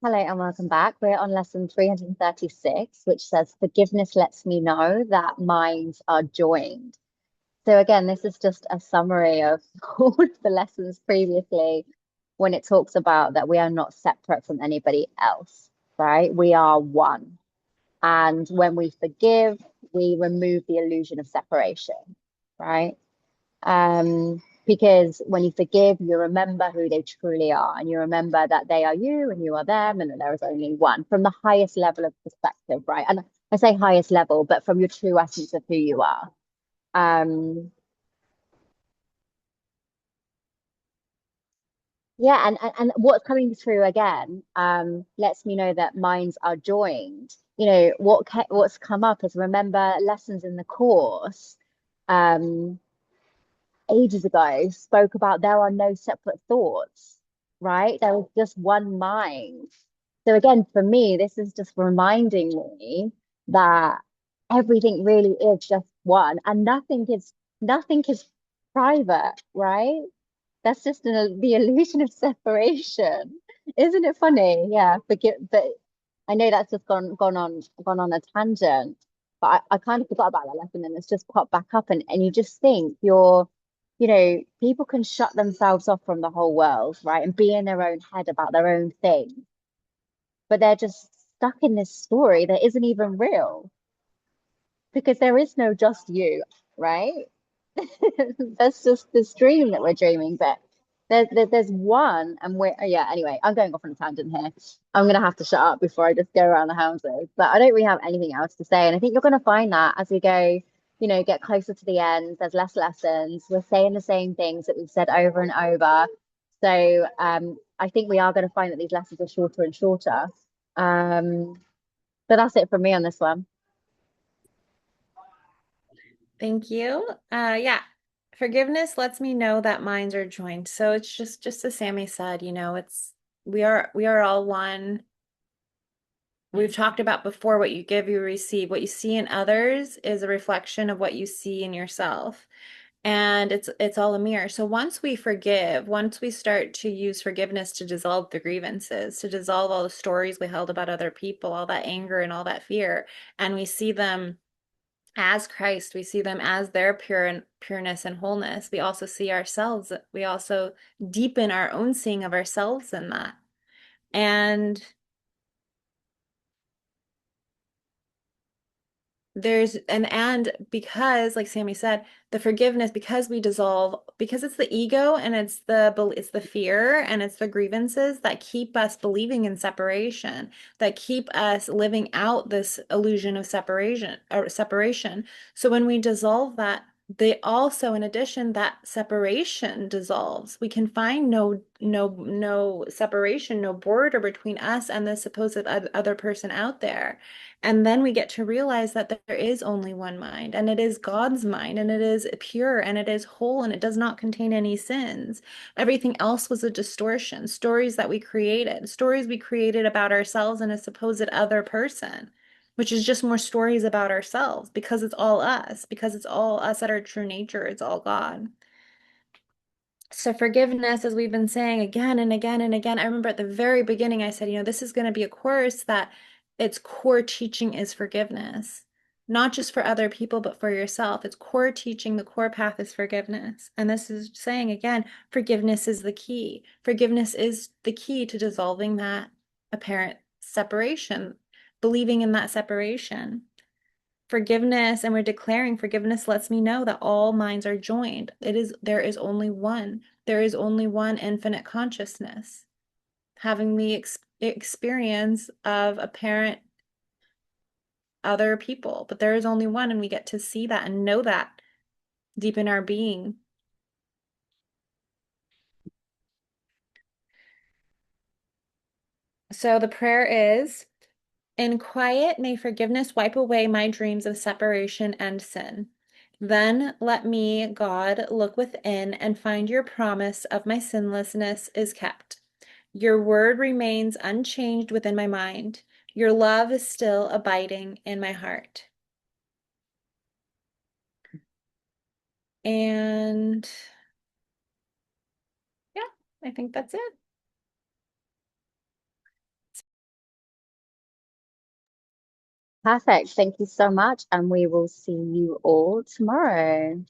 Hello and welcome back. We're on lesson 336, which says forgiveness lets me know that minds are joined. So again, this is just a summary of all of the lessons previously when it talks about that we are not separate from anybody else, right? We are one. And when we forgive, we remove the illusion of separation, right? Because when you forgive, you remember who they truly are, and you remember that they are you and you are them, and that there is only one from the highest level of perspective, right? And I say highest level, but from your true essence of who you are. Um, yeah, and what's coming through again lets me know that minds are joined. What's come up is remember lessons in the course. Um, Ages ago spoke about there are no separate thoughts, right? There is just one mind. So again, for me, this is just reminding me that everything really is just one, and nothing is private, right? That's just the illusion of separation. Isn't it funny? Yeah, forget, but I know that's just gone on a tangent, but I kind of forgot about that lesson and it's just popped back up and you just think people can shut themselves off from the whole world, right? And be in their own head about their own thing, but they're just stuck in this story that isn't even real because there is no just you, right? That's just this dream that we're dreaming, but there's one, and we're yeah. Anyway, I'm going off on a tangent here. I'm gonna have to shut up before I just go around the houses. But I don't really have anything else to say, and I think you're gonna find that as we go, get closer to the end. There's less lessons. We're saying the same things that we've said over and over. So I think we are going to find that these lessons are shorter and shorter. Um, but that's it from me on this one. Thank you. Yeah, forgiveness lets me know that minds are joined. So it's just as Sammy said, it's we are all one. We've talked about before what you give, you receive. What you see in others is a reflection of what you see in yourself. And it's all a mirror. So once we forgive, once we start to use forgiveness to dissolve the grievances, to dissolve all the stories we held about other people, all that anger and all that fear, and we see them as Christ, we see them as their pureness and wholeness. We also see ourselves, we also deepen our own seeing of ourselves in that. And and because, like Sammy said, the forgiveness, because we dissolve, because it's the ego and it's the fear and it's the grievances that keep us believing in separation, that keep us living out this illusion of separation. So when we dissolve that, they also, in addition, that separation dissolves. We can find no separation, no border between us and the supposed other person out there. And then we get to realize that there is only one mind, and it is God's mind, and it is pure, and it is whole, and it does not contain any sins. Everything else was a distortion, stories we created about ourselves and a supposed other person, which is just more stories about ourselves because it's all us at our true nature, it's all God. So forgiveness, as we've been saying again and again and again, I remember at the very beginning I said, this is going to be a course that its core teaching is forgiveness, not just for other people, but for yourself. It's core teaching, the core path is forgiveness. And this is saying again, forgiveness is the key. Forgiveness is the key to dissolving that apparent separation, believing in that separation. Forgiveness, and we're declaring forgiveness lets me know that all minds are joined. There is only one. There is only one infinite consciousness. Having the experience of apparent other people, but there is only one, and we get to see that and know that deep in our being. So the prayer is, in quiet, may forgiveness wipe away my dreams of separation and sin. Then let me, God, look within and find your promise of my sinlessness is kept. Your word remains unchanged within my mind. Your love is still abiding in my heart. And yeah, I think that's it. Perfect. Thank you so much. And we will see you all tomorrow.